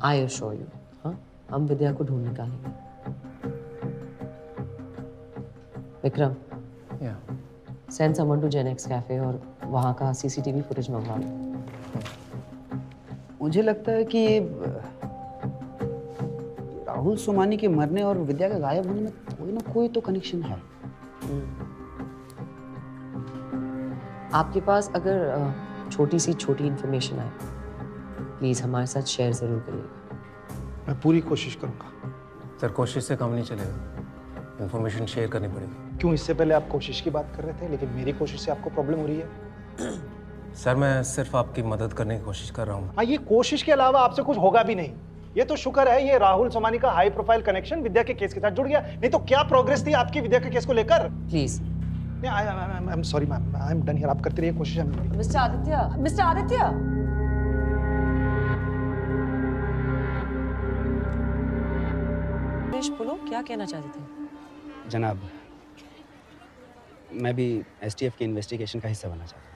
I assure you, हाँ, हम विद्या को ढूंढ निकालेंगे। Vikram, send someone to Genex cafe और वहाँ का सीसीटीवी फुटेज मंगवा लो। मुझे लगता है कि ये राहुल सोमानी के मरने और विद्या के गायब होने में कोई ना कोई तो कनेक्शन है। आपके पास अगर छोटी इंफॉर्मेशन आए, प्लीज हमारे साथ शेयर जरूर करिएगा। मैं पूरी कोशिश करूंगा। सर, कोशिश से काम नहीं चलेगा, इंफॉर्मेशन शेयर करनी पड़ेगी। क्यों, इससे पहले आप कोशिश की बात कर रहे थे, लेकिन मेरी कोशिश से आपको प्रॉब्लम हो रही है? सर, मैं सिर्फ आपकी मदद करने की कोशिश कर रहा हूँ। हाँ, ये कोशिश के अलावा आपसे कुछ होगा भी नहीं। ये तो शुक्र है ये राहुल सोमानी का हाई प्रोफाइल कनेक्शन विद्या के केस के साथ जुड़ गया, नहीं तो क्या प्रोग्रेस थी आपकी विद्या के केस को लेकर। Please, I am sorry ma'am, I am done here. आप करते रहिए कोशिश। मिस्टर आदित्य, बोलो, क्या कहना चाहते थे? जनाब, मैं भी एसटीएफ की इन्वेस्टिगेशन का हिस्सा बनना चाहता हूँ।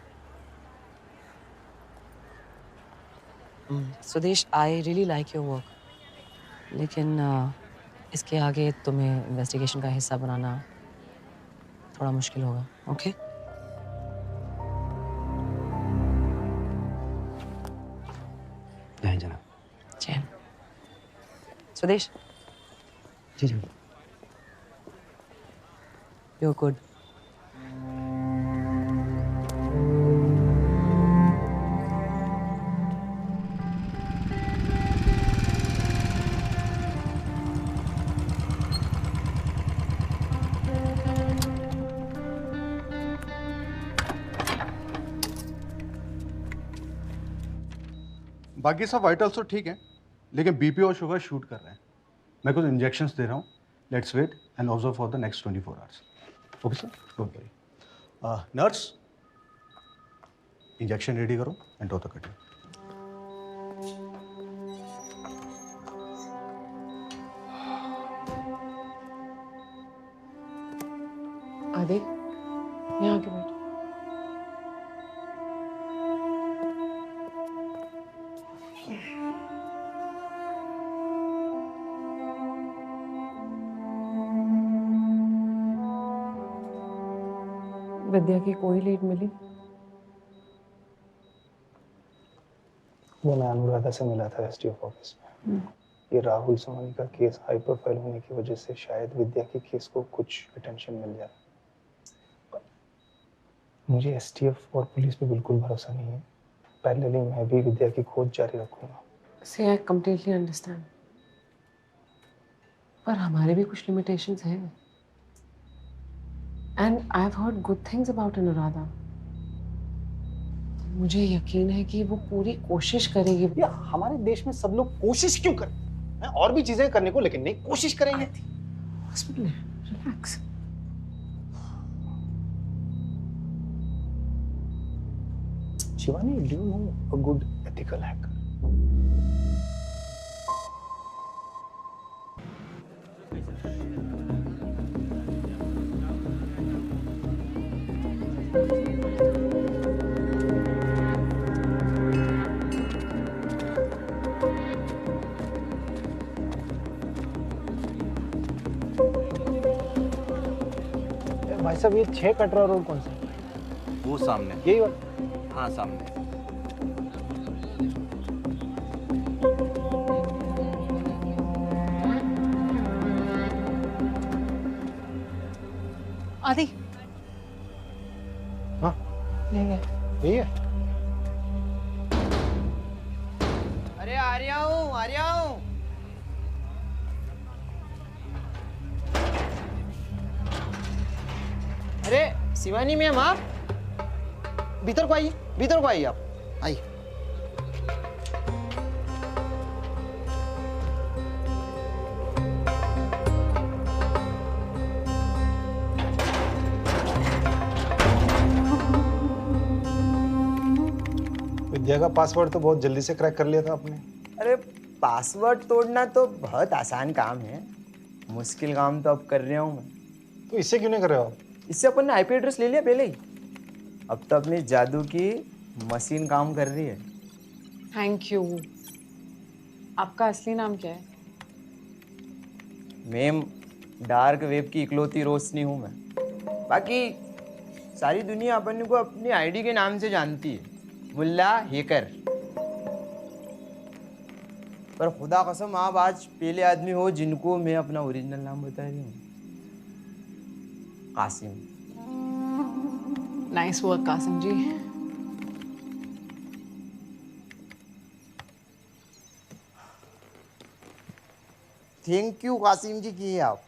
Sudesh, I really like your work. लेकिन इसके आगे तुम्हें इन्वेस्टिगेशन का हिस्सा बनाना थोड़ा मुश्किल होगा। ओके? नहीं जनाब। चैन। स्वदेश। जी जनाब। You're good. बाकी सब वाइटल्स तो ठीक है, लेकिन बीपी और शुगर शूट कर रहे हैं। मैं कुछ इंजेक्शंस दे रहा हूँ। Let's wait and observe for the next 24 hours. Okay sir, don't worry. Nurse, injection ready करो and draw the curtain. Adi, यहाँ आके बैठ। विद्या की कोई लीड मिली? वो मैं अनुराधा से मिला था एसडीओ ऑफिस में। ये राहुल सोमानी का केस हाई प्रोफाइल होने की वजह से शायद विद्या के केस को कुछ अटेंशन मिल जाए। मुझे एसटीएफ और पुलिस पे बिल्कुल भरोसा नहीं है। पैरेलली मैं भी विद्या की खोज जारी रखूंगा। See, I completely understand. पर हमारे भी कुछ लिमिटेशंस हैं। And I've heard good things about Anuradha. मुझे यकीन है कि वो पूरी कोशिश करेगी। या हमारे देश में सब लोग कोशिश क्यों करें? और भी चीजें करने को, लेकिन नहीं कोशिश करेंगे। हॉस्पिटल है, relax. Shivani, do you know a good ethical hacker? भाई साहब, ये 6 कटरा रोड कौन सा है? वो सामने। यही वाला? हाँ सामने। आदि। हाँ, यही है। यही है। अरे आ रहा हूँ, आ रहा हूँ। अरे शिवानी मैम, आप भीतर को आइए, भीतर को आइए, आप आइए। विद्या का पासवर्ड तो बहुत जल्दी से क्रैक कर लिया था आपने। अरे पासवर्ड तोड़ना तो बहुत आसान काम है, मुश्किल काम तो अब कर रहा हूँ मैं। तो इससे क्यों नहीं कर रहे हो आप? इससे अपन ने आईपी एड्रेस ले लिया पहले ही। अब तो अपनी जादू की मशीन काम कर रही है। Thank you. आपका असली नाम क्या है? मैम, डार्क वेब की इकलौती रोशनी हूँ मैं। बाकी सारी दुनिया अपन को अपनी आईडी के नाम से जानती है, मुल्ला हैकर। पर खुदा कसम, आप आज पहले आदमी हो जिनको मैं अपना ओरिजिनल नाम बता रही हूँ। Qasim. Nice work Qasim ji. Thank you Qasim ji की आप।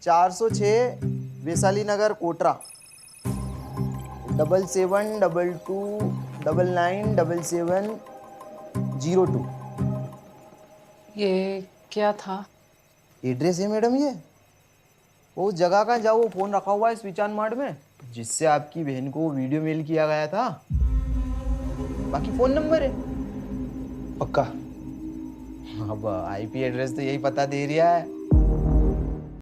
406 वैशाली नगर कोटरा, 7722997702। ये क्या था? एड्रेस है मैडम ये। वो जगह का जाओ, वो फोन रखा हुआ है स्विच ऑन मोड में, जिससे आपकी बहन को वीडियो मेल किया गया था। बाकी फोन नंबर है। पक्का? अब आईपी एड्रेस तो यही पता दे रहा है।